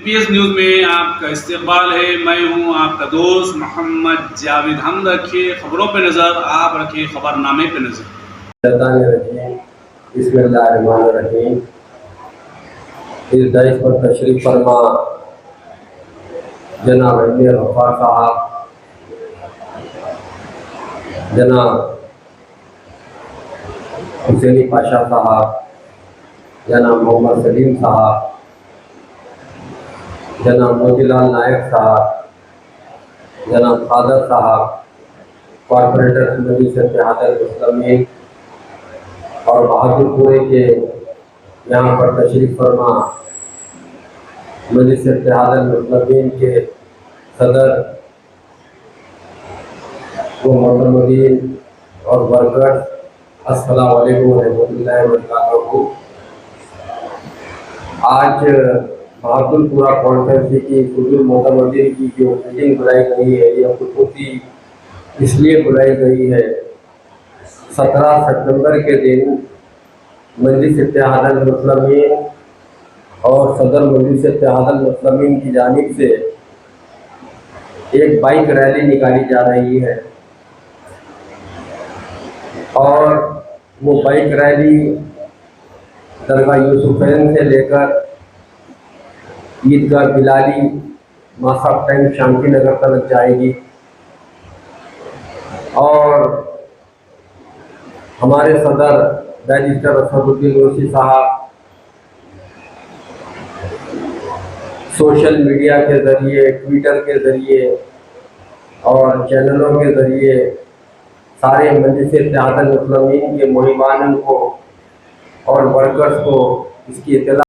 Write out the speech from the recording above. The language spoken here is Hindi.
पीएस न्यूज़ में आपका इस्तकबाल है। मैं हूं आपका दोस्त मोहम्मद जावेद। हम रखिए खबरों पे नज़र, आप रखिए खबरनामे पे नज़र। बिस्मिल्लाहिर्रहमानिर्रहीम। इस दरिस पर तशरीफ फरमा जनाब अमीर गफ्फार साहब, जनाब हुसैनी पाशा साहब, जनाब मोहम्मद सलीम साहब, जनाब मोतीलाल नायक साहब, जनाब खादर साहब, कॉरपोरेटर मजलिस इत्तेहादुल मुस्लिमीन और बहादुरपुरे के यहाँ पर तशरीफ फरमा मजलिस इत्तेहादुल मुस्लिमीन के सदर व मोहतरमीन और वर्कर्स, अस्सलामु अलैकुम व रहमतुल्लाहि व बरकातहू। आज बहादुरपुरा कॉन्फ्रेंस की हुजूर मोहतरमीन की जो मीटिंग बुलाई गई है, यह खुसूसी इसलिए बुलाई गई है, 17 सितंबर के दिन मजलिस इत्तेहादुल मुस्लिमीन और सदर मजलिस इत्तेहादुल मुस्लिमीन की जानिब से एक बाइक रैली निकाली जा रही है और वो बाइक रैली दरगाह यूसुफैन से लेकर ईदगाह बिलाली मासाब टैंक शांति नगर तक जाएगी। और हमारे सदर बैरिस्टर असदुद्दीन ओवैसी साहब सोशल मीडिया के ज़रिए, ट्विटर के ज़रिए और चैनलों के ज़रिए सारे मजलिस इत्तेहादुल मुस्लिमीन के मुहिबान को और वर्कर्स को इसकी इत्तला